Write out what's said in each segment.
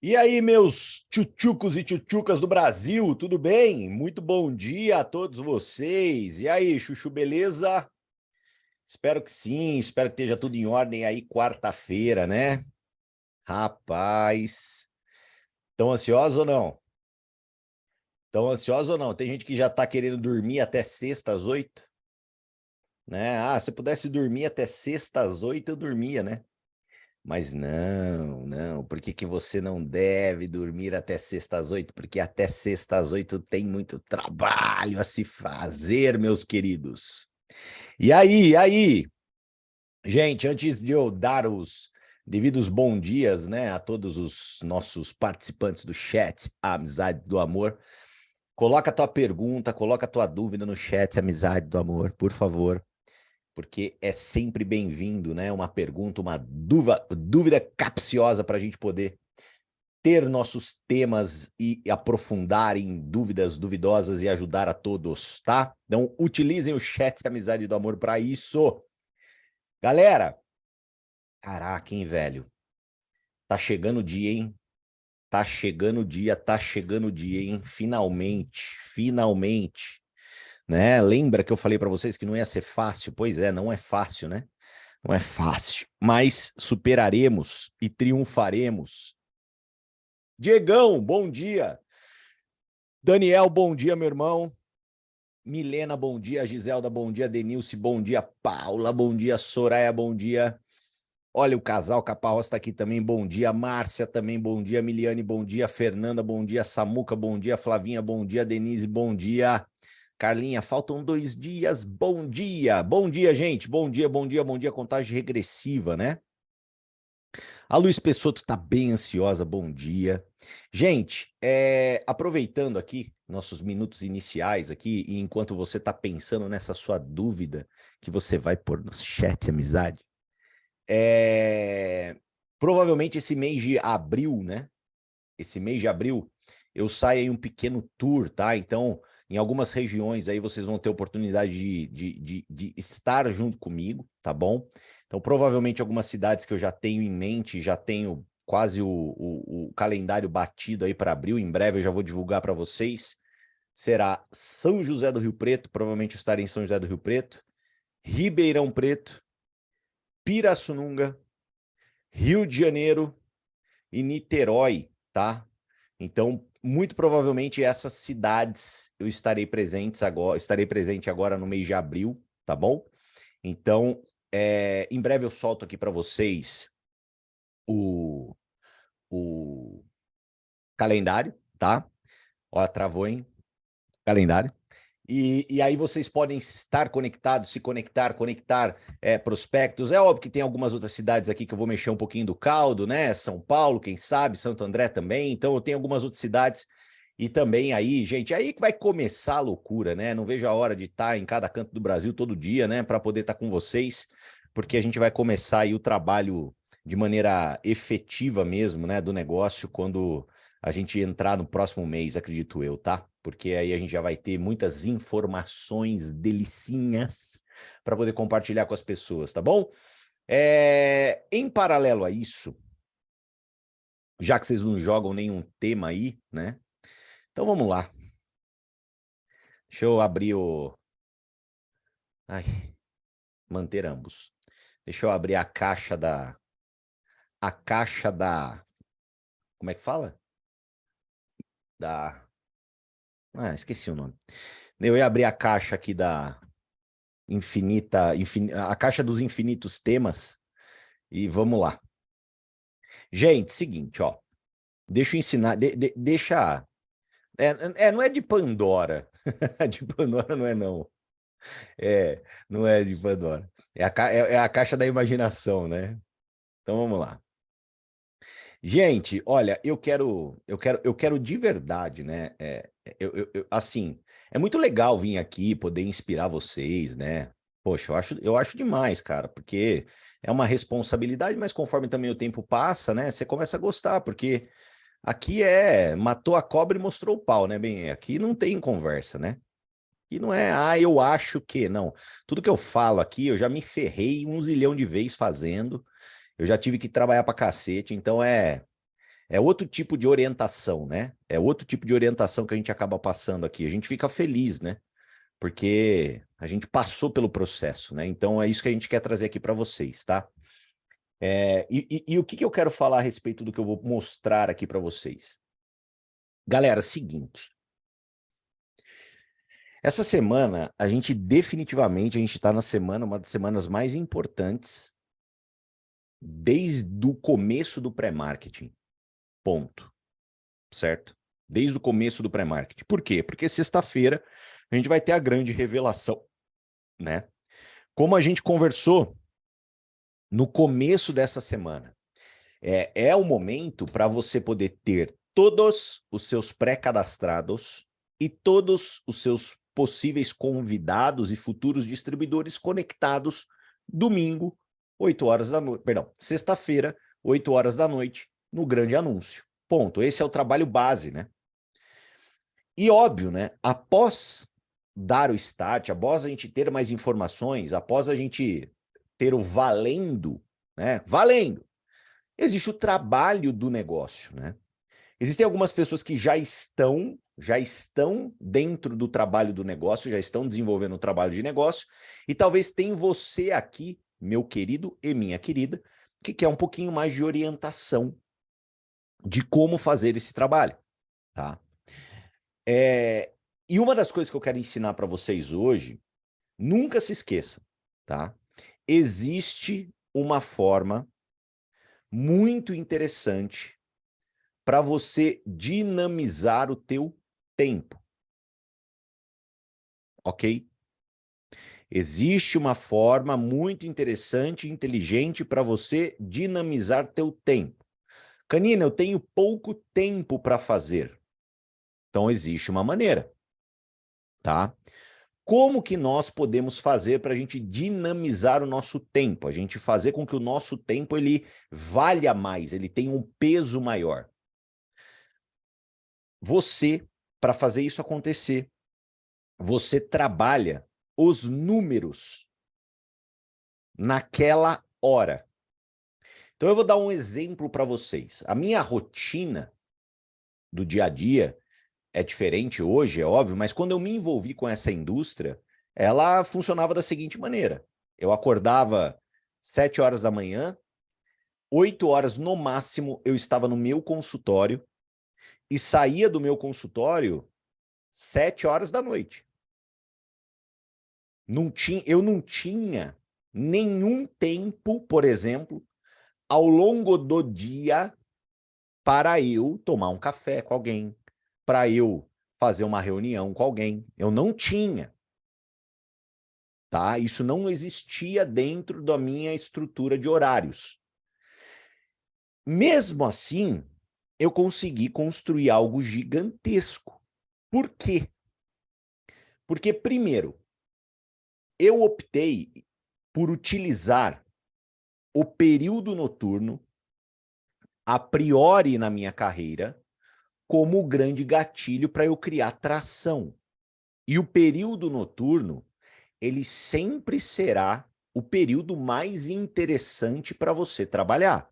E aí, meus tchutchucos e tchutchucas do Brasil, tudo bem? Muito bom dia a todos vocês. E aí, Chuchu, beleza? Espero que sim, espero que esteja tudo em ordem aí quarta-feira, né? Rapaz, tão ansiosos ou não? Tão ansiosos ou não? Tem gente que já tá querendo dormir até sexta às 8, né? Ah, se eu pudesse dormir até sexta às 8, eu dormia, né? Mas não, por que que você não deve dormir até sexta às 8? Porque até sexta às 8 tem muito trabalho a se fazer, meus queridos. E aí, gente, antes de eu dar os devidos bons dias, né, a todos os nossos participantes do chat, a Amizade do Amor, coloca a tua pergunta, coloca a tua dúvida no chat, Amizade do Amor, por favor, porque é sempre bem-vindo, né? Uma pergunta, uma dúvida capciosa para a gente poder ter nossos temas e aprofundar em dúvidas duvidosas e ajudar a todos, tá? Então, utilizem o chat Amizade do Amor para isso. Galera, caraca, hein, velho? Tá chegando o dia, hein? Tá chegando o dia, tá chegando o dia, hein? Finalmente, né? Lembra que eu falei para vocês que não ia ser fácil? Pois é, não é fácil, né? Não é fácil, mas superaremos e triunfaremos. Diegão, bom dia. Daniel, bom dia, meu irmão. Milena, bom dia. Giselda, bom dia. Denilce, bom dia. Paula, bom dia. Soraya, bom dia. Olha, o casal Caparros está aqui também, bom dia. Márcia também, bom dia. Miliane, bom dia. Fernanda, bom dia. Samuca, bom dia. Flavinha, bom dia. Denise, bom dia. Carlinha, faltam 2 dias, bom dia. Bom dia, gente. Bom dia, bom dia, bom dia. Contagem regressiva, né? A Luiz Pessotto está bem ansiosa, bom dia. Gente, aproveitando aqui nossos minutos iniciais aqui, e enquanto você está pensando nessa sua dúvida que você vai pôr no chat, amizade, provavelmente esse mês de abril, né? Esse mês de abril, eu saio em um pequeno tour, tá? Então, em algumas regiões aí vocês vão ter oportunidade de estar junto comigo, tá bom? Então, provavelmente algumas cidades que eu já tenho em mente, já tenho quase o calendário batido aí para abril, em breve eu já vou divulgar para vocês. Será São José do Rio Preto, provavelmente eu estarei em São José do Rio Preto, Ribeirão Preto, Pirassununga, Rio de Janeiro e Niterói, tá? Então, muito provavelmente essas cidades eu estarei presente agora no mês de abril, tá bom? Então, em breve eu solto aqui para vocês o, o calendário, tá? Ó, travou, hein? Calendário. E aí vocês podem estar conectados, se conectar, conectar prospectos. É óbvio que tem algumas outras cidades aqui que eu vou mexer um pouquinho do caldo, né? São Paulo, quem sabe, Santo André também. Então eu tenho algumas outras cidades e também aí, gente, aí que vai começar a loucura, né? Não vejo a hora de estar em cada canto do Brasil todo dia, né? Para poder estar com vocês, porque a gente vai começar aí o trabalho de maneira efetiva mesmo, né? Do negócio quando a gente entrar no próximo mês, acredito eu, tá? Porque aí a gente já vai ter muitas informações delicinhas para poder compartilhar com as pessoas, tá bom? Em paralelo a isso, já que vocês não jogam nenhum tema aí, né? Então vamos lá. Deixa eu abrir o. Ai, manter ambos. Deixa eu abrir a caixa da. A caixa da. Como é que fala? Da. Ah, esqueci o nome. Eu ia abrir a caixa aqui da a caixa dos infinitos temas e vamos lá. Gente, seguinte, ó. Deixa eu ensinar, deixa. Não é de Pandora. De Pandora não é, não. Não é de Pandora. É a caixa da imaginação, né? Então vamos lá. Gente, olha, eu quero de verdade, né? Assim, é muito legal vir aqui poder inspirar vocês, né? Poxa, eu acho demais, cara, porque é uma responsabilidade, mas conforme também o tempo passa, né? Você começa a gostar, porque aqui matou a cobra e mostrou o pau, né? Bem, aqui não tem conversa, né? E não é, eu acho que, não. Tudo que eu falo aqui, eu já me ferrei 1 zilhão de vezes fazendo, eu já tive que trabalhar pra cacete, então É outro tipo de orientação, né? É outro tipo de orientação que a gente acaba passando aqui. A gente fica feliz, né? Porque a gente passou pelo processo, né? Então é isso que a gente quer trazer aqui para vocês, tá? E o que eu quero falar a respeito do que eu vou mostrar aqui para vocês? Galera, seguinte. Essa semana, a gente definitivamente, a gente está na semana, uma das semanas mais importantes desde o começo do pré-marketing. Ponto. Certo? Desde o começo do pré-marketing. Por quê? Porque sexta-feira a gente vai ter a grande revelação, né? Como a gente conversou no começo dessa semana, é o momento para você poder ter todos os seus pré-cadastrados e todos os seus possíveis convidados e futuros distribuidores conectados domingo, 8 horas da noite, perdão, sexta-feira, 8 horas da noite, no grande anúncio. Ponto. Esse é o trabalho base, né? E óbvio, né? Após dar o start, após a gente ter mais informações, após a gente ter o valendo, né? Valendo! Existe o trabalho do negócio, né? Existem algumas pessoas que já estão dentro do trabalho do negócio, já estão desenvolvendo um trabalho de negócio, e talvez tenha você aqui, meu querido e minha querida, que quer um pouquinho mais de orientação de como fazer esse trabalho, tá? E uma das coisas que eu quero ensinar para vocês hoje, nunca se esqueça, tá? Existe uma forma muito interessante para você dinamizar o teu tempo, ok? Existe uma forma muito interessante e inteligente para você dinamizar teu tempo. Canina, eu tenho pouco tempo para fazer. Então existe uma maneira, tá? Como que nós podemos fazer para a gente dinamizar o nosso tempo? A gente fazer com que o nosso tempo ele valha mais, ele tenha um peso maior. Você, para fazer isso acontecer, você trabalha os números naquela hora. Então eu vou dar um exemplo para vocês. A minha rotina do dia a dia é diferente hoje, é óbvio, mas quando eu me envolvi com essa indústria, ela funcionava da seguinte maneira. Eu acordava 7 horas da manhã, 8 horas no máximo eu estava no meu consultório e saía do meu consultório 7 horas da noite. Eu não tinha nenhum tempo, por exemplo, ao longo do dia para eu tomar um café com alguém, para eu fazer uma reunião com alguém. Eu não tinha. Tá? Isso não existia dentro da minha estrutura de horários. Mesmo assim, eu consegui construir algo gigantesco. Por quê? Porque, primeiro, eu optei por utilizar o período noturno, a priori na minha carreira, como o grande gatilho para eu criar tração. E o período noturno, ele sempre será o período mais interessante para você trabalhar.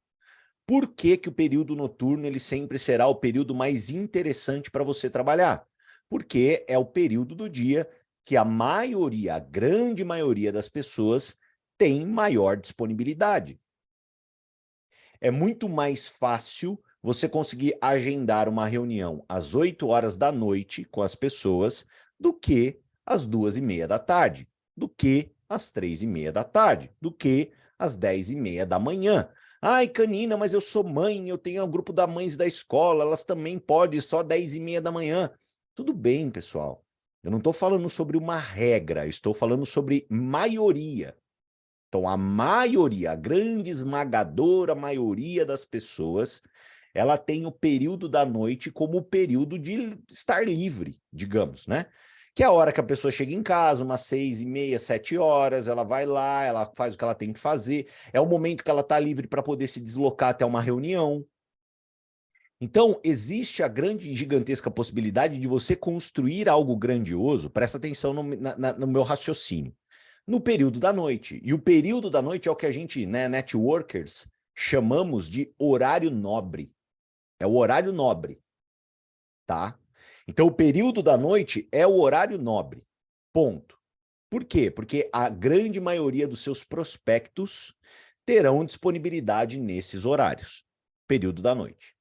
Por que que o período noturno ele sempre será o período mais interessante para você trabalhar? Porque é o período do dia que a maioria, a grande maioria das pessoas tem maior disponibilidade. É muito mais fácil você conseguir agendar uma reunião às 8 horas da noite com as pessoas do que às 2:30 da tarde, do que às 3:30 da tarde, do que às 10:30 da manhã. Ai, Canina, mas eu sou mãe, eu tenho um grupo das mães da escola, elas também podem só 10:30 da manhã. Tudo bem, pessoal. Eu não estou falando sobre uma regra, eu estou falando sobre maioria. Então, a maioria, a grande esmagadora maioria das pessoas, ela tem o período da noite como o período de estar livre, digamos, né? Que é a hora que a pessoa chega em casa, umas 6:30, 7 horas, ela vai lá, ela faz o que ela tem que fazer, é o momento que ela está livre para poder se deslocar até uma reunião. Então, existe a grande e gigantesca possibilidade de você construir algo grandioso, presta atenção no meu raciocínio, no período da noite. E o período da noite é o que a gente, né, networkers, chamamos de horário nobre. É o horário nobre, tá? Então, o período da noite é o horário nobre, ponto. Por quê? Porque a grande maioria dos seus prospectos terão disponibilidade nesses horários, período da noite.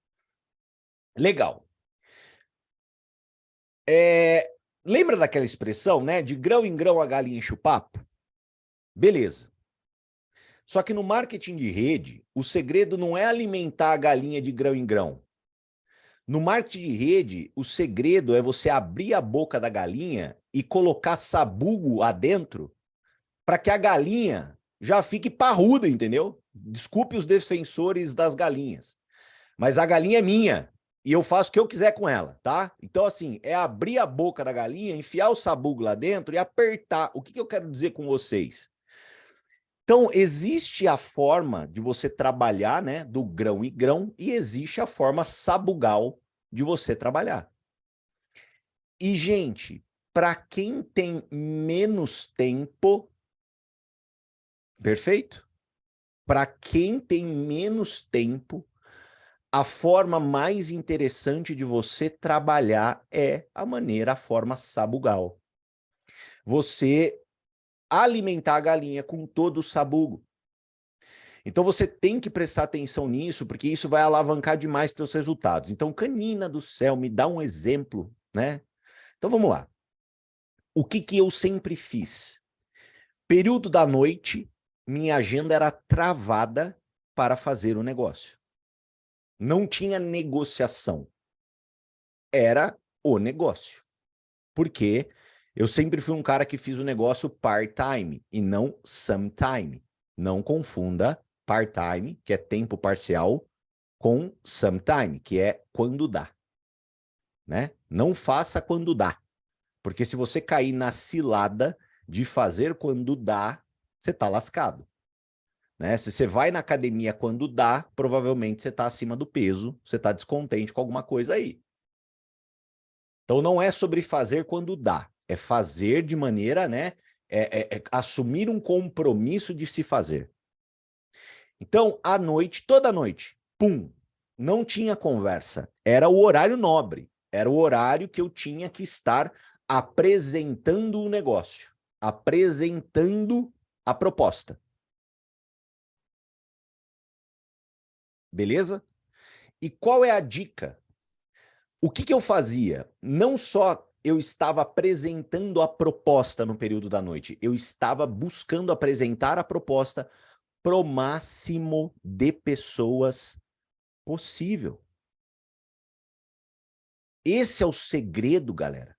Legal. Lembra daquela expressão, né? De grão em grão a galinha enche o papo? Beleza. Só que no marketing de rede, o segredo não é alimentar a galinha de grão em grão. No marketing de rede, o segredo é você abrir a boca da galinha e colocar sabugo adentro para que a galinha já fique parruda, entendeu? Desculpe os defensores das galinhas, mas a galinha é minha e eu faço o que eu quiser com ela, tá? Então, assim, é abrir a boca da galinha, enfiar o sabugo lá dentro e apertar. O que eu quero dizer com vocês? Então, existe a forma de você trabalhar, né, do grão e grão, e existe a forma sabugal de você trabalhar. E, gente, para quem tem menos tempo, perfeito? Para quem tem menos tempo, a forma mais interessante de você trabalhar é a forma sabugal. Você alimentar a galinha com todo o sabugo. Então você tem que prestar atenção nisso, porque isso vai alavancar demais seus resultados. Então, canina do céu, me dá um exemplo, né? Então vamos lá. O que eu sempre fiz? Período da noite, minha agenda era travada para fazer o negócio. Não tinha negociação. Era o negócio. Porque eu sempre fui um cara que fiz o negócio part-time e não sometime. Não confunda part-time, que é tempo parcial, com sometime, que é quando dá. Né? Não faça quando dá. Porque se você cair na cilada de fazer quando dá, você está lascado. Né? Se você vai na academia quando dá, provavelmente você está acima do peso, você está descontente com alguma coisa aí. Então não é sobre fazer quando dá, é fazer de maneira, né? Assumir um compromisso de se fazer. Então, à noite, toda noite, pum, não tinha conversa. Era o horário nobre, era o horário que eu tinha que estar apresentando o negócio, apresentando a proposta. Beleza? E qual é a dica? O que eu fazia? Não só eu estava apresentando a proposta no período da noite, eu estava buscando apresentar a proposta pro máximo de pessoas possível. Esse é o segredo, galera.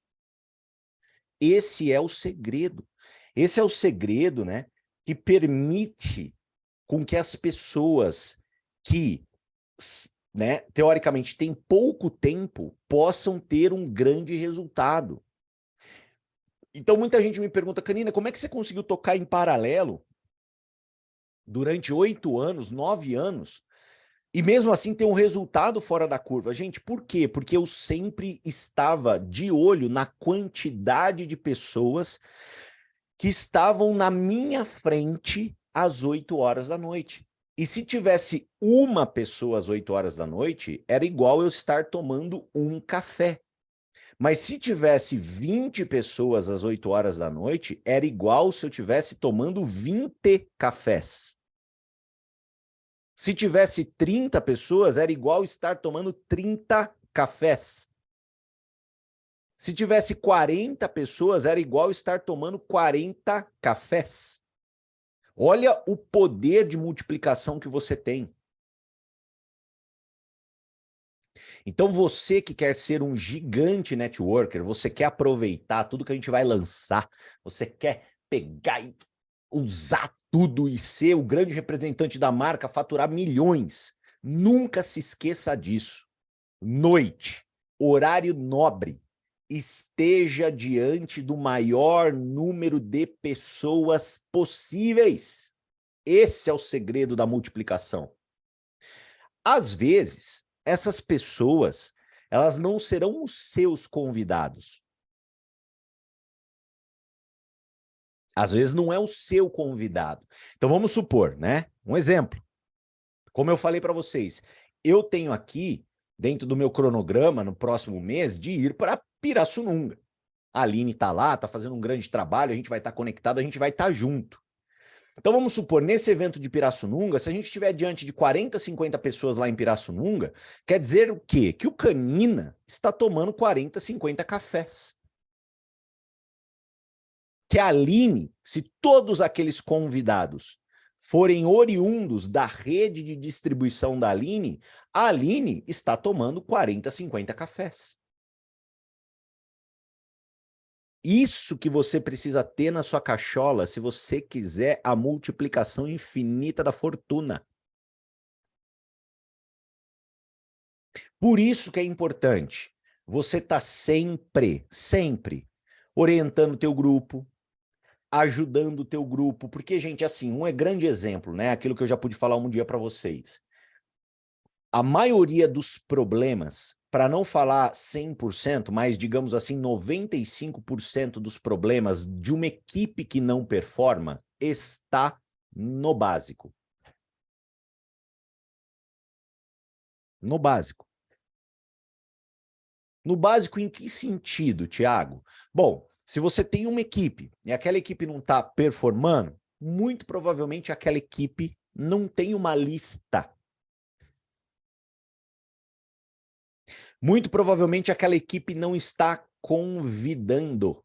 Esse é o segredo. Esse é o segredo, né, que permite com que as pessoas que, né, teoricamente têm pouco tempo, possam ter um grande resultado. Então muita gente me pergunta, Canina, como é que você conseguiu tocar em paralelo durante 8 anos, 9 anos, e mesmo assim ter um resultado fora da curva? Gente, por quê? Porque eu sempre estava de olho na quantidade de pessoas que estavam na minha frente às 8 horas da noite. E se tivesse uma pessoa às 8 horas da noite, era igual eu estar tomando um café. Mas se tivesse 20 pessoas às 8 horas da noite, era igual se eu tivesse tomando 20 cafés. Se tivesse 30 pessoas, era igual estar tomando 30 cafés. Se tivesse 40 pessoas, era igual estar tomando 40 cafés. Olha o poder de multiplicação que você tem. Então você que quer ser um gigante networker, você quer aproveitar tudo que a gente vai lançar, você quer pegar e usar tudo e ser o grande representante da marca, faturar milhões. Nunca se esqueça disso. Noite, horário nobre, esteja diante do maior número de pessoas possíveis. Esse é o segredo da multiplicação. Às vezes, essas pessoas, elas não serão os seus convidados. Às vezes não é o seu convidado. Então vamos supor, né? Um exemplo. Como eu falei para vocês, eu tenho aqui dentro do meu cronograma, no próximo mês, de ir para Pirassununga. A Aline está lá, está fazendo um grande trabalho, a gente vai estar conectado, a gente vai estar junto. Então vamos supor, nesse evento de Pirassununga, se a gente estiver diante de 40, 50 pessoas lá em Pirassununga, quer dizer o quê? Que o Canina está tomando 40, 50 cafés. Que a Aline, se todos aqueles convidados forem oriundos da rede de distribuição da Aline, a Aline está tomando 40, 50 cafés. Isso que você precisa ter na sua cachola se você quiser a multiplicação infinita da fortuna. Por isso que é importante você estar sempre orientando o teu grupo, ajudando o teu grupo, porque, gente, assim, um é grande exemplo, né? Aquilo que eu já pude falar um dia para vocês. A maioria dos problemas, para não falar 100%, mas digamos assim, 95% dos problemas de uma equipe que não performa está no básico. No básico. No básico em que sentido, Thiago? Bom, se você tem uma equipe e aquela equipe não está performando, muito provavelmente aquela equipe não tem uma lista. Muito provavelmente aquela equipe não está convidando.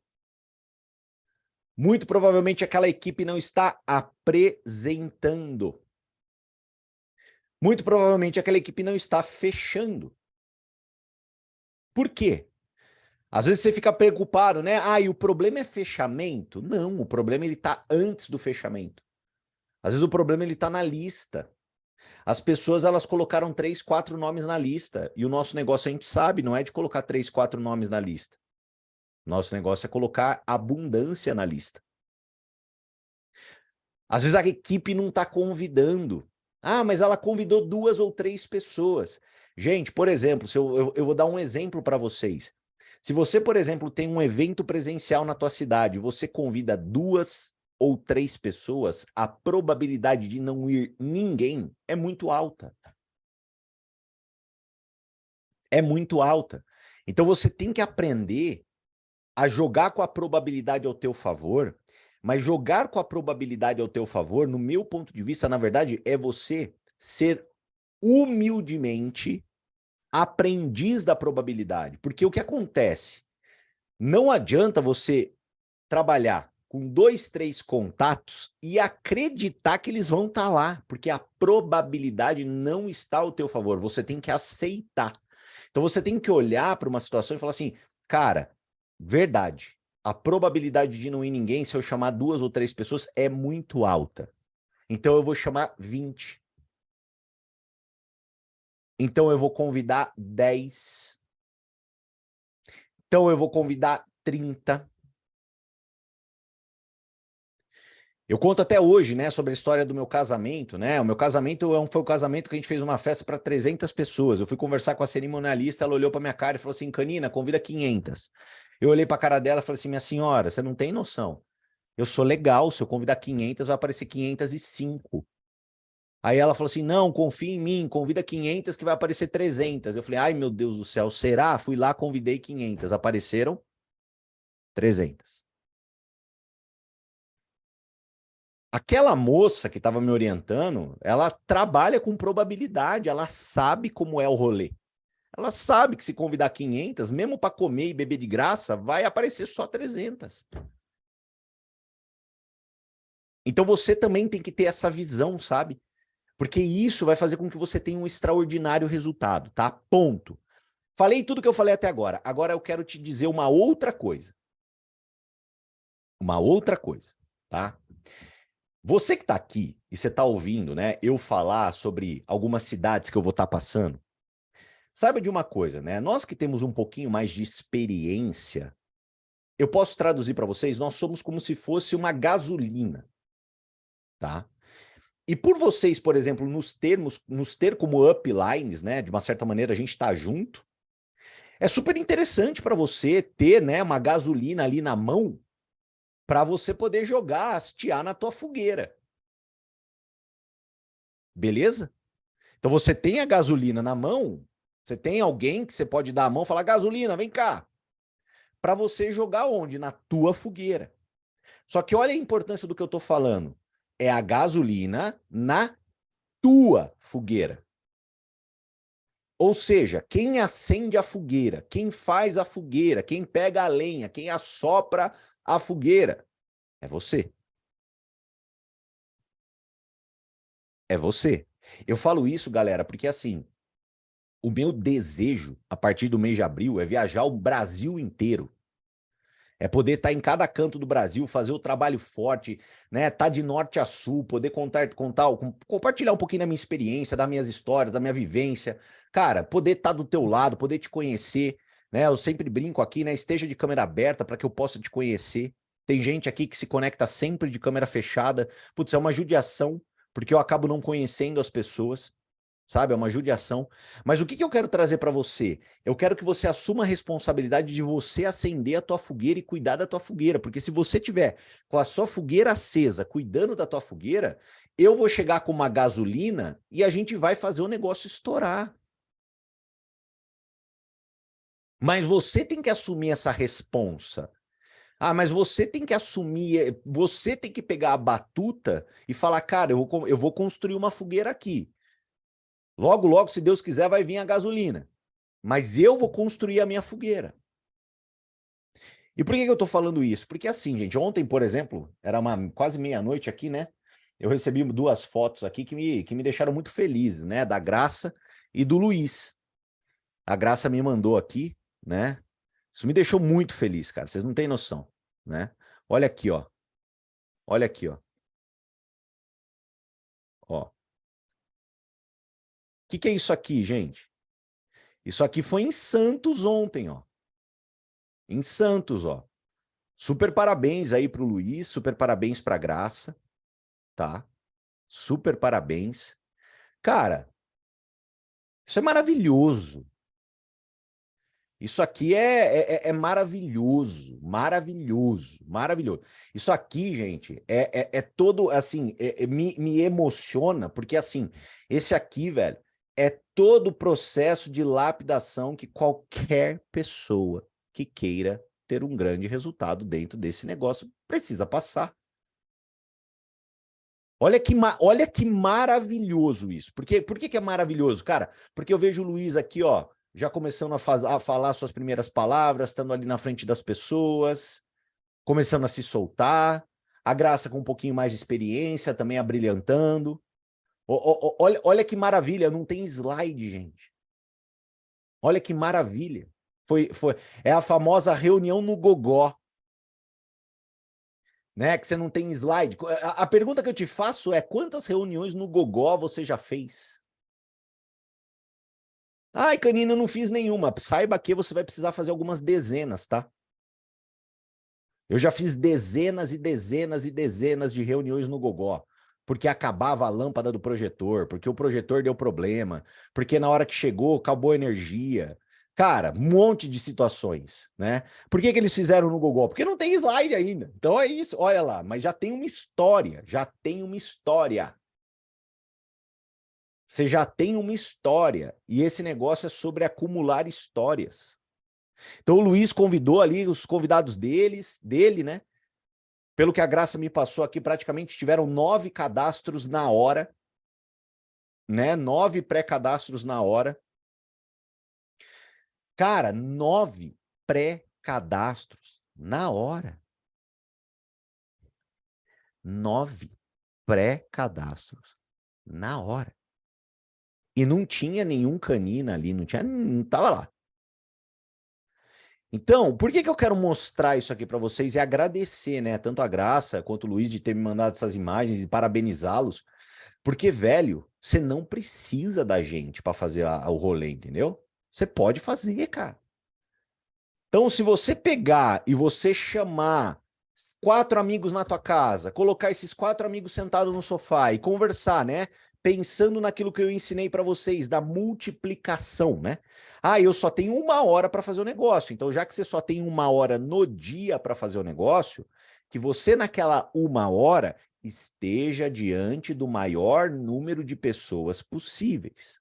Muito provavelmente aquela equipe não está apresentando. Muito provavelmente aquela equipe não está fechando. Por quê? Às vezes você fica preocupado, né? Ah, e o problema é fechamento? Não, o problema ele está antes do fechamento. Às vezes o problema ele está na lista. As pessoas elas colocaram 3, 4 nomes na lista e o nosso negócio a gente sabe, não é de colocar 3, 4 nomes na lista. Nosso negócio é colocar abundância na lista. Às vezes a equipe não está convidando. Ah, mas ela convidou 2 ou 3 pessoas. Gente, por exemplo, se eu vou dar um exemplo para vocês. Se você, por exemplo, tem um evento presencial na tua cidade, você convida 2 ou 3 pessoas, a probabilidade de não ir ninguém é muito alta. É muito alta. Então você tem que aprender a jogar com a probabilidade ao teu favor, mas jogar com a probabilidade ao teu favor, no meu ponto de vista, na verdade, é você ser humildemente aprendiz da probabilidade. Porque o que acontece? Não adianta você trabalhar com 2, 3 contatos e acreditar que eles vão estar lá, porque a probabilidade não está ao teu favor. Você tem que aceitar. Então você tem que olhar para uma situação e falar assim, cara, verdade, a probabilidade de não ir ninguém se eu chamar 2 ou 3 pessoas é muito alta. Então eu vou chamar 20. Então eu vou convidar 10. Então eu vou convidar 30. Eu conto até hoje, né, sobre a história do meu casamento, né? O meu casamento foi o casamento que a gente fez uma festa para 300 pessoas. Eu fui conversar com a cerimonialista, ela olhou para minha cara e falou assim: Canina, convida 500. Eu olhei para a cara dela e falei assim: minha senhora, você não tem noção. Eu sou legal, se eu convidar 500, vai aparecer 505. Aí ela falou assim: não, confia em mim, convida 500 que vai aparecer 300. Eu falei: ai, meu Deus do céu, será? Fui lá, convidei 500. Apareceram 300. Aquela moça que estava me orientando, ela trabalha com probabilidade, ela sabe como é o rolê. Ela sabe que se convidar 500, mesmo para comer e beber de graça, vai aparecer só 300. Então você também tem que ter essa visão, sabe? Porque isso vai fazer com que você tenha um extraordinário resultado, tá? Ponto. Falei tudo que eu falei até agora. Agora eu quero te dizer uma outra coisa. Uma outra coisa, tá? Você que está aqui e você está ouvindo, né, eu falar sobre algumas cidades que eu vou estar passando, saiba de uma coisa, né? Nós que temos um pouquinho mais de experiência, eu posso traduzir para vocês, nós somos como se fosse uma gasolina, tá? E por vocês, por exemplo, nos ter como uplines, né, de uma certa maneira a gente está junto, é super interessante para você ter, né, uma gasolina ali na mão para você poder jogar, hastear na tua fogueira. Beleza? Então você tem a gasolina na mão Você tem alguém que você pode dar a mão e falar, gasolina, vem cá. Para você jogar onde? Na tua fogueira. Só que olha a importância do que eu estou falando. É a gasolina na tua fogueira. Ou seja, quem acende a fogueira, quem faz a fogueira, quem pega a lenha, quem assopra a fogueira, é você. É você. Eu falo isso, galera, porque assim, o meu desejo, a partir do mês de abril, é viajar o Brasil inteiro. É poder estar em cada canto do Brasil, fazer o trabalho forte, né? Tá de norte a sul, poder compartilhar um pouquinho da minha experiência, das minhas histórias, da minha vivência. Cara, poder estar do teu lado, poder te conhecer, né? Eu sempre brinco aqui, né? Esteja de câmera aberta para que eu possa te conhecer. Tem gente aqui que se conecta sempre de câmera fechada. Putz, é uma judiação, porque eu acabo não conhecendo as pessoas, sabe? É uma judiação. Mas o que eu quero trazer para você? Eu quero que você assuma a responsabilidade de você acender a tua fogueira e cuidar da tua fogueira, porque se você tiver com a sua fogueira acesa, cuidando da tua fogueira, eu vou chegar com uma gasolina e a gente vai fazer o negócio estourar. Mas você tem que assumir essa responsa. Ah, mas você tem que assumir, você tem que pegar a batuta e falar, cara, eu vou construir uma fogueira aqui. Logo, logo, se Deus quiser, vai vir a gasolina. Mas eu vou construir a minha fogueira. E por que eu tô falando isso? Porque assim, gente, ontem, por exemplo, era quase meia-noite aqui, né? Eu recebi duas fotos aqui que me deixaram muito feliz, né? Da Graça e do Luiz. A Graça me mandou aqui, né? Isso me deixou muito feliz, cara. Vocês não têm noção, né? Olha aqui, ó. Olha aqui, ó. Ó. O que é isso aqui, gente? Isso aqui foi em Santos ontem, ó. Em Santos, ó. Super parabéns aí pro Luiz, super parabéns pra Graça, tá? Super parabéns. Cara, isso é maravilhoso. Isso aqui é maravilhoso, maravilhoso, maravilhoso. Isso aqui, gente, é todo, assim, me emociona, porque, assim, esse aqui, velho, é todo o processo de lapidação que qualquer pessoa que queira ter um grande resultado dentro desse negócio precisa passar. Olha que maravilhoso isso. Por que é maravilhoso, cara? Porque eu vejo o Luiz aqui, ó, já começando a falar suas primeiras palavras, estando ali na frente das pessoas, começando a se soltar. A Graça com um pouquinho mais de experiência, também abrilhantando. Olha que maravilha, não tem slide, gente. Olha que maravilha. É a famosa reunião no gogó, né? Que você não tem slide. A pergunta que eu te faço é: quantas reuniões no gogó você já fez? Ai, Canina, eu não fiz nenhuma. Saiba que você vai precisar fazer algumas dezenas, tá? Eu já fiz dezenas e dezenas e dezenas de reuniões no gogó, porque acabava a lâmpada do projetor, porque o projetor deu problema, porque na hora que chegou, acabou a energia. Cara, um monte de situações, né? Por que eles fizeram no gogó? Porque não tem slide ainda. Então é isso, olha lá, mas já tem uma história, já tem uma história. Você já tem uma história, e esse negócio é sobre acumular histórias. Então o Luiz convidou ali os convidados dele, né? Pelo que a Graça me passou aqui, praticamente tiveram 9 cadastros na hora, né? 9 pré-cadastros na hora. Cara, 9 pré-cadastros na hora. 9 pré-cadastros na hora. E não tinha nenhum canina ali, não tava lá. Então, por que eu quero mostrar isso aqui para vocês e agradecer, né, tanto a Graça quanto o Luiz de ter me mandado essas imagens e parabenizá-los, porque, velho, você não precisa da gente para fazer o rolê, entendeu? Você pode fazer, cara. Então, se você pegar e você chamar 4 amigos na tua casa, colocar esses 4 amigos sentados no sofá e conversar, né? Pensando naquilo que eu ensinei para vocês, da multiplicação, né? Ah, eu só tenho 1 hora para fazer o negócio. Então, já que você só tem 1 hora no dia para fazer o negócio, que você naquela 1 hora esteja diante do maior número de pessoas possíveis.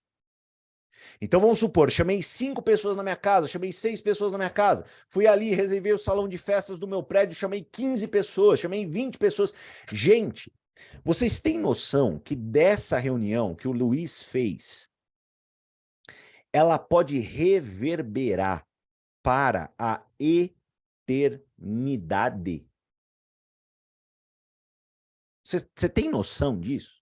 Então vamos supor, chamei 5 pessoas na minha casa, chamei 6 pessoas na minha casa, fui ali, reservei o salão de festas do meu prédio, chamei 15 pessoas, chamei 20 pessoas. Gente, vocês têm noção que dessa reunião que o Luiz fez, ela pode reverberar para a eternidade? Você tem noção disso?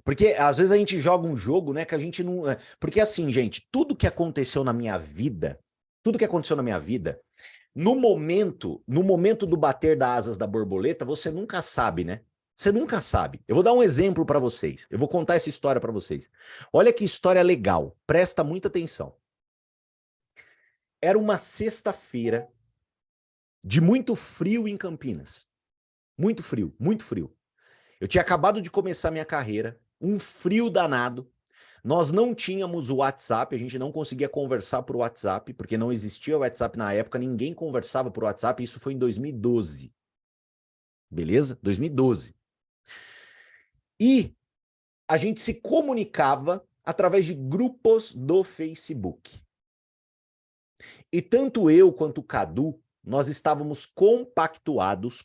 Porque às vezes a gente joga um jogo, né, que a gente não... Porque assim, gente, tudo que aconteceu na minha vida, no momento do bater das asas da borboleta, você nunca sabe, né? Você nunca sabe. Eu vou dar um exemplo para vocês. Eu vou contar essa história para vocês. Olha que história legal. Presta muita atenção. Era uma sexta-feira de muito frio em Campinas. Muito frio, muito frio. Eu tinha acabado de começar minha carreira, um frio danado. Nós não tínhamos o WhatsApp, a gente não conseguia conversar por WhatsApp, porque não existia o WhatsApp na época, ninguém conversava por WhatsApp, isso foi em 2012. Beleza? 2012. E a gente se comunicava através de grupos do Facebook. E tanto eu quanto o Cadu, nós estávamos compactuados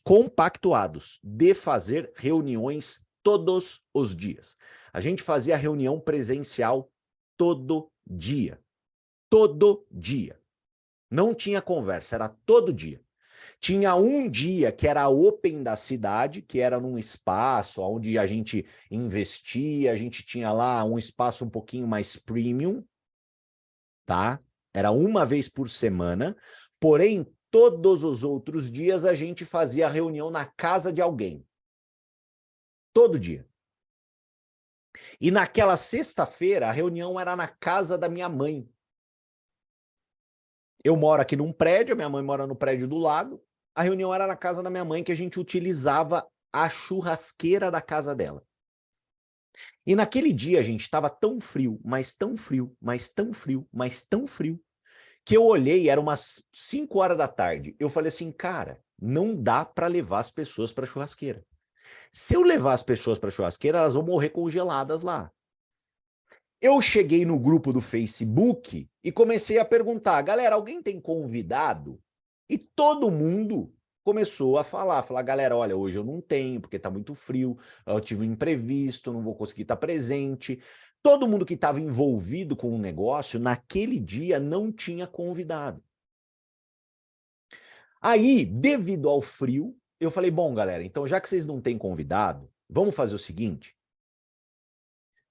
de fazer reuniões todos os dias. A gente fazia reunião presencial todo dia. Todo dia. Não tinha conversa, era todo dia. Tinha um dia que era open da cidade, que era num espaço onde a gente investia, a gente tinha lá um espaço um pouquinho mais premium, tá? Era uma vez por semana, porém, todos os outros dias a gente fazia reunião na casa de alguém. Todo dia. E naquela sexta-feira, a reunião era na casa da minha mãe. Eu moro aqui num prédio, a minha mãe mora no prédio do lado. A reunião era na casa da minha mãe, que a gente utilizava a churrasqueira da casa dela. E naquele dia, gente, estava tão frio, mas tão frio, mas tão frio, mas tão frio, que eu olhei, era umas 5 horas da tarde. Eu falei assim, cara, não dá para levar as pessoas para a churrasqueira. Se eu levar as pessoas para a churrasqueira, elas vão morrer congeladas lá. Eu cheguei no grupo do Facebook e comecei a perguntar, galera, alguém tem convidado? E todo mundo começou a falar, galera, olha, hoje eu não tenho, porque tá muito frio, eu tive um imprevisto, não vou conseguir estar presente. Todo mundo que estava envolvido com o negócio, naquele dia, não tinha convidado. Aí, devido ao frio, eu falei, bom, galera, então já que vocês não têm convidado, vamos fazer o seguinte,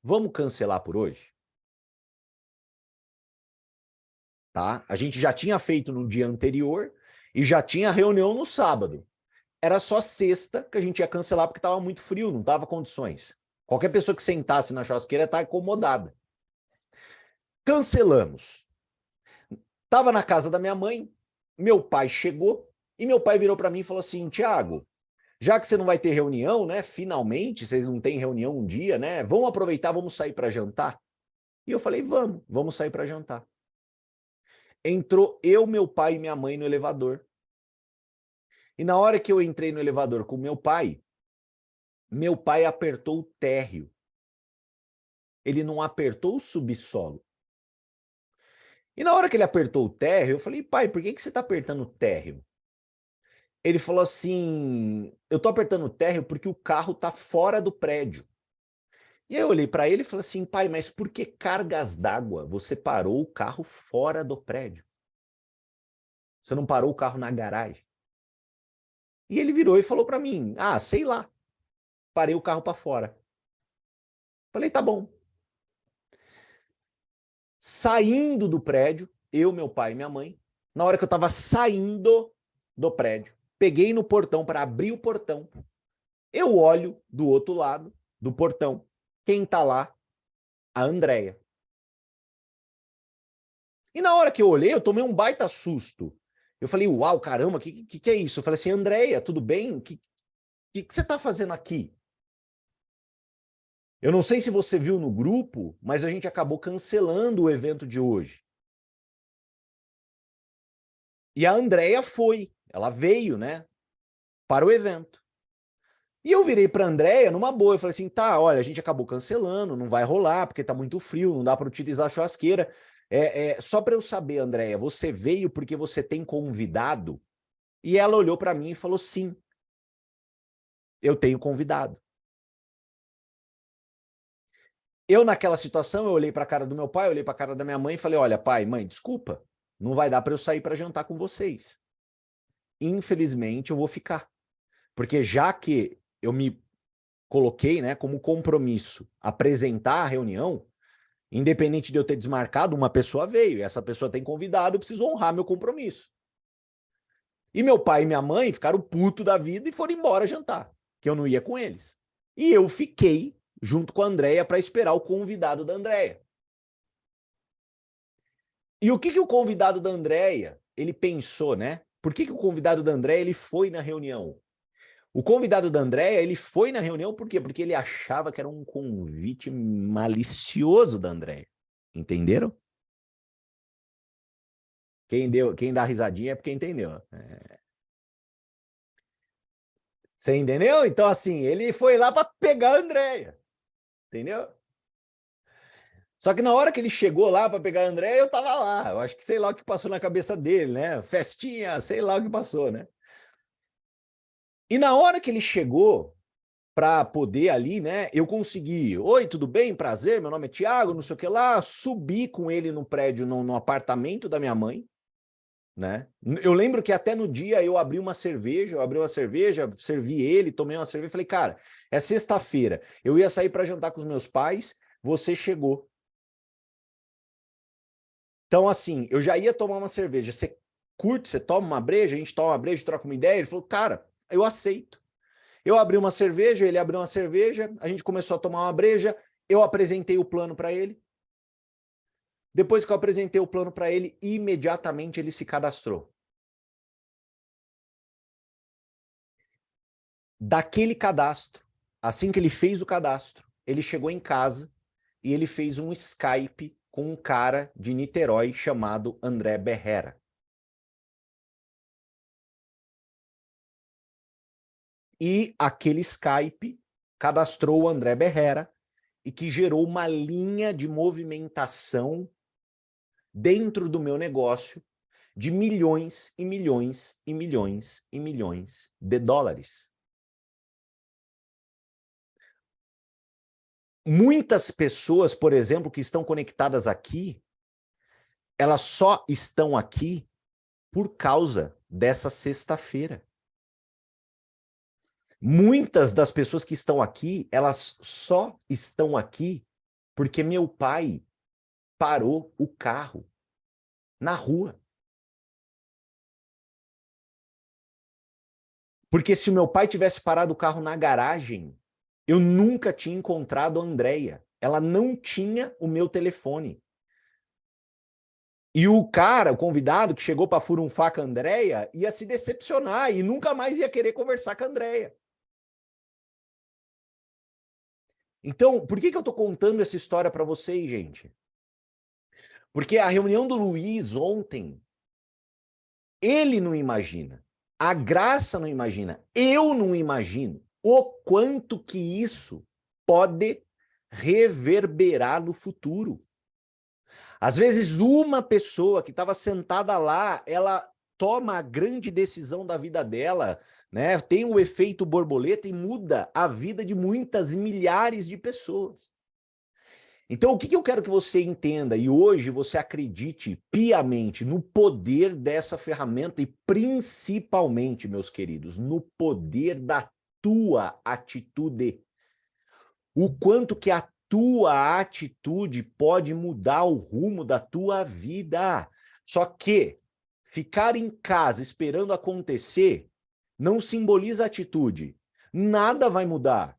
vamos cancelar por hoje? Tá? A gente já tinha feito no dia anterior e já tinha reunião no sábado. Era só sexta que a gente ia cancelar porque estava muito frio, não tava condições. Qualquer pessoa que sentasse na churrasqueira tá acomodada. Cancelamos. Tava na casa da minha mãe, meu pai chegou e meu pai virou para mim e falou assim: Tiago, já que você não vai ter reunião, né? Finalmente, vocês não têm reunião um dia, né? Vamos aproveitar, vamos sair para jantar? E eu falei: vamos sair para jantar. Entrou eu, meu pai e minha mãe no elevador. E na hora que eu entrei no elevador com meu pai apertou o térreo. Ele não apertou o subsolo. E na hora que ele apertou o térreo, eu falei, pai, por que você está apertando o térreo? Ele falou assim, eu tô apertando o térreo porque o carro tá fora do prédio. E aí eu olhei para ele e falei assim, pai, mas por que cargas d'água você parou o carro fora do prédio? Você não parou o carro na garagem? E ele virou e falou para mim, ah, sei lá, parei o carro para fora. Falei, tá bom. Saindo do prédio, eu, meu pai e minha mãe, na hora que eu estava saindo do prédio, peguei no portão para abrir o portão, eu olho do outro lado do portão. Quem tá lá? A Andréia. E na hora que eu olhei, eu tomei um baita susto. Eu falei, uau, caramba, que é isso? Eu falei assim, Andréia, tudo bem? O que você tá fazendo aqui? Eu não sei se você viu no grupo, mas a gente acabou cancelando o evento de hoje. E a Andréia foi, ela veio, né, para o evento. E eu virei para a Andréia numa boa, eu falei assim, tá, olha, a gente acabou cancelando, não vai rolar, porque tá muito frio, não dá para utilizar a churrasqueira. Só para eu saber, Andréia, você veio porque você tem convidado? E ela olhou para mim e falou, sim, eu tenho convidado. Eu, naquela situação, eu olhei para a cara do meu pai, eu olhei para a cara da minha mãe e falei, olha, pai, mãe, desculpa, não vai dar para eu sair para jantar com vocês. Infelizmente, eu vou ficar. Porque já que eu me coloquei, né, como compromisso apresentar a reunião, independente de eu ter desmarcado, uma pessoa veio, e essa pessoa tem convidado, eu preciso honrar meu compromisso. E meu pai e minha mãe ficaram puto da vida e foram embora jantar, que eu não ia com eles. E eu fiquei junto com a Andréia para esperar o convidado da Andréia. E o que o convidado da Andréia, ele pensou, né? Por que o convidado da Andréia, ele foi na reunião? O convidado da Andréia, ele foi na reunião por quê? Porque ele achava que era um convite malicioso da Andréia. Entenderam? Quem dá risadinha é porque entendeu. Você entendeu? Então, assim, ele foi lá para pegar a Andréia. Entendeu? Só que na hora que ele chegou lá para pegar a Andréia, eu tava lá. Eu acho que sei lá o que passou na cabeça dele, né? Festinha, sei lá o que passou, né? E na hora que ele chegou para poder ali, né? Eu consegui. Oi, tudo bem? Prazer, meu nome é Tiago, não sei o que lá. Subi com ele no prédio, no apartamento da minha mãe, né? Eu lembro que até no dia eu abri uma cerveja, servi ele, tomei uma cerveja e falei, cara, é sexta-feira, eu ia sair para jantar com os meus pais, você chegou. Então, assim, eu já ia tomar uma cerveja. Você curte, você toma uma breja, a gente toma uma breja, troca uma ideia. Ele falou, cara, eu aceito. Eu abri uma cerveja, ele abriu uma cerveja, a gente começou a tomar uma breja, eu apresentei o plano para ele. Depois que eu apresentei o plano para ele, imediatamente ele se cadastrou. Daquele cadastro, assim que ele fez o cadastro, ele chegou em casa e ele fez um Skype com um cara de Niterói chamado André Berrera. E aquele Skype cadastrou o André Berrera e que gerou uma linha de movimentação dentro do meu negócio de milhões e milhões e milhões e milhões de dólares. Muitas pessoas, por exemplo, que estão conectadas aqui, elas só estão aqui por causa dessa sexta-feira. Muitas das pessoas que estão aqui, elas só estão aqui porque meu pai parou o carro na rua. Porque se o meu pai tivesse parado o carro na garagem, eu nunca tinha encontrado a Andréia. Ela não tinha o meu telefone. E o cara, o convidado que chegou para furunfar com a Andréia, ia se decepcionar e nunca mais ia querer conversar com a Andréia. Então, por que eu estou contando essa história para vocês, gente? Porque a reunião do Luiz ontem, ele não imagina. A Graça não imagina. Eu não imagino o quanto que isso pode reverberar no futuro. Às vezes, uma pessoa que estava sentada lá, ela toma a grande decisão da vida dela, né? Tem o efeito borboleta e muda a vida de muitas milhares de pessoas. Então, o que eu quero que você entenda e hoje você acredite piamente no poder dessa ferramenta e principalmente, meus queridos, no poder da tua atitude. O quanto que a tua atitude pode mudar o rumo da tua vida. Só que ficar em casa esperando acontecer não simboliza atitude. Nada vai mudar.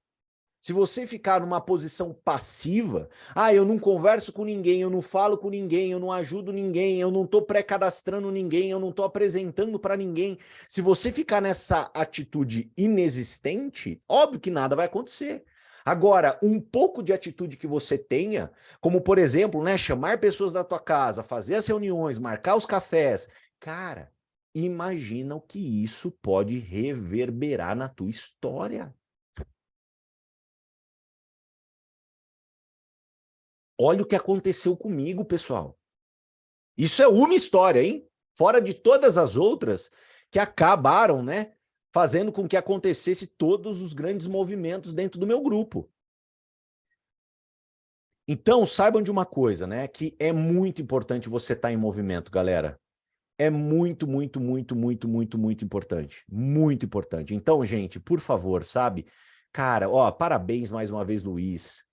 Se você ficar numa posição passiva, eu não converso com ninguém, eu não falo com ninguém, eu não ajudo ninguém, eu não estou pré-cadastrando ninguém, eu não estou apresentando para ninguém. Se você ficar nessa atitude inexistente, óbvio que nada vai acontecer. Agora, um pouco de atitude que você tenha, como por exemplo, né, chamar pessoas da tua casa, fazer as reuniões, marcar os cafés, cara, imagina o que isso pode reverberar na tua história. Olha o que aconteceu comigo, pessoal. Isso é uma história, hein? Fora de todas as outras que acabaram, né, fazendo com que acontecesse todos os grandes movimentos dentro do meu grupo. Então, saibam de uma coisa, né, que é muito importante você estar em movimento, galera. É muito, muito, muito, muito, muito, muito importante. Muito importante. Então, gente, por favor, sabe? Cara, ó, parabéns mais uma vez, Luiz.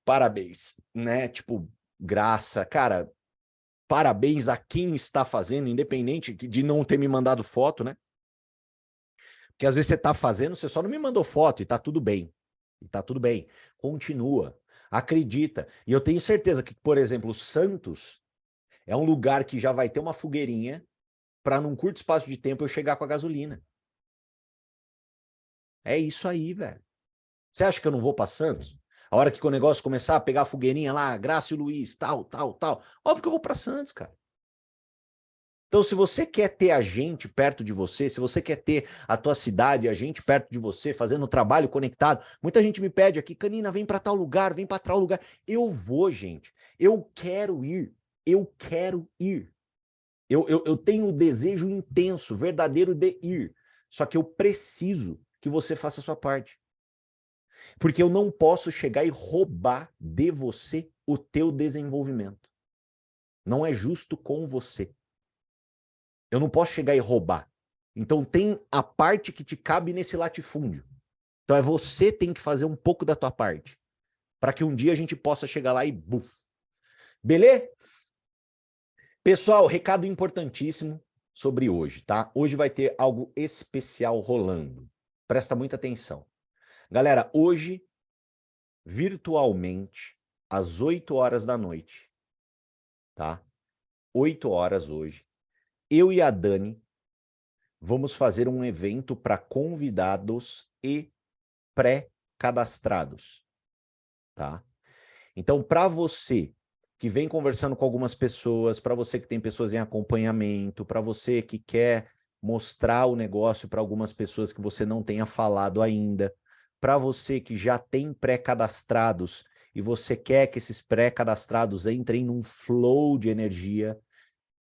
Parabéns, né? Tipo, graça. Cara, parabéns a quem está fazendo, independente de não ter me mandado foto, né? Porque às vezes você está fazendo, você só não me mandou foto e tá tudo bem. E tá tudo bem. Continua. Acredita. E eu tenho certeza que, por exemplo, Santos é um lugar que já vai ter uma fogueirinha para num curto espaço de tempo eu chegar com a gasolina. É isso aí, velho. Você acha que eu não vou para Santos? A hora que o negócio começar a pegar a fogueirinha lá, Graça e Luiz, tal, tal, tal. Óbvio que eu vou para Santos, cara. Então, se você quer ter a gente perto de você, se você quer ter a tua cidade, a gente perto de você, fazendo trabalho conectado, muita gente me pede aqui, Canina, vem para tal lugar, vem para tal lugar. Eu vou, gente. Eu quero ir. Eu quero ir. Eu tenho o desejo intenso, verdadeiro de ir. Só que eu preciso que você faça a sua parte. Porque eu não posso chegar e roubar de você o teu desenvolvimento. Não é justo com você. Eu não posso chegar e roubar. Então tem a parte que te cabe nesse latifúndio. Então é você tem que fazer um pouco da tua parte. Para que um dia a gente possa chegar lá e buf. Beleza? Pessoal, recado importantíssimo sobre hoje, tá? Hoje vai ter algo especial rolando. Presta muita atenção. Galera, hoje, virtualmente, às 8 horas da noite, tá? 8 horas hoje, eu e a Dani vamos fazer um evento para convidados e pré-cadastrados, tá? Então, para você que vem conversando com algumas pessoas, para você que tem pessoas em acompanhamento, para você que quer mostrar o negócio para algumas pessoas que você não tenha falado ainda, para você que já tem pré-cadastrados e você quer que esses pré-cadastrados entrem num flow de energia,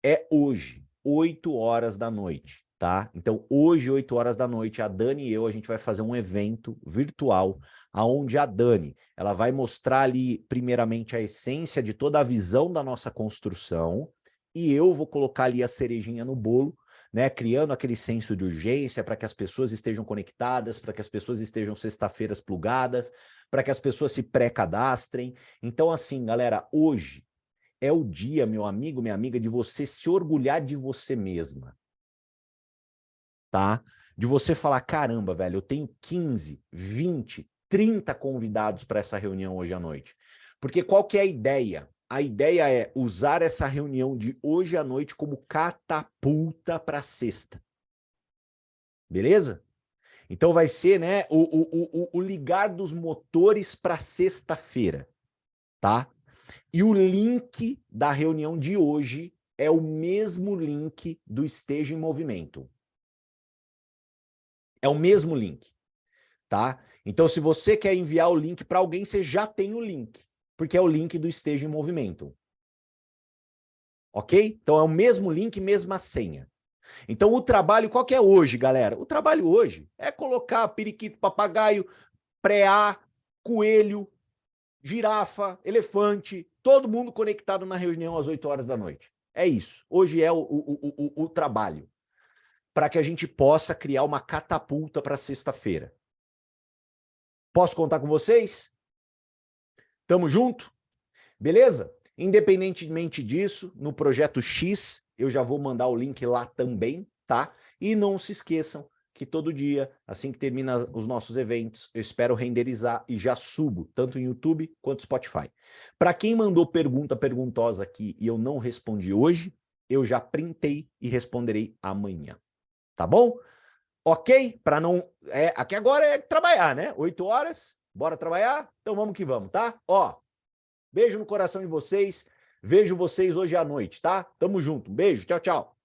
é hoje, 8 horas da noite, tá? Então, hoje, 8 horas da noite, a Dani e eu, a gente vai fazer um evento virtual, aonde a Dani, ela vai mostrar ali, primeiramente, a essência de toda a visão da nossa construção, e eu vou colocar ali a cerejinha no bolo, né, criando aquele senso de urgência para que as pessoas estejam conectadas, para que as pessoas estejam sexta-feiras plugadas, para que as pessoas se pré-cadastrem. Então, assim, galera, hoje é o dia, meu amigo, minha amiga, de você se orgulhar de você mesma, tá? De você falar, caramba, velho, eu tenho 15, 20, 30 convidados para essa reunião hoje à noite. Porque qual que é a ideia? A ideia é usar essa reunião de hoje à noite como catapulta para sexta. Beleza? Então vai ser, né, o ligar dos motores para sexta-feira, tá? E o link da reunião de hoje é o mesmo link do Esteja em Movimento. É o mesmo link, tá? Então, se você quer enviar o link para alguém, você já tem o link, porque é o link do Esteja em Movimento. Ok? Então, é o mesmo link, mesma senha. Então, o trabalho, qual que é hoje, galera? O trabalho hoje é colocar periquito, papagaio, preá, coelho, girafa, elefante, todo mundo conectado na reunião às 8 horas da noite. É isso. Hoje é o trabalho. Para que a gente possa criar uma catapulta para sexta-feira. Posso contar com vocês? Tamo junto? Beleza? Independentemente disso, no projeto X, eu já vou mandar o link lá também, tá? E não se esqueçam que todo dia, assim que termina os nossos eventos, eu espero renderizar e já subo, tanto em YouTube quanto Spotify. Para quem mandou pergunta perguntosa aqui e eu não respondi hoje, eu já printei e responderei amanhã. Tá bom? Ok? Para não... aqui agora é trabalhar, né? 8 horas, bora trabalhar? Então vamos que vamos, tá? Ó, beijo no coração de vocês. Vejo vocês hoje à noite, tá? Tamo junto. Beijo, tchau, tchau.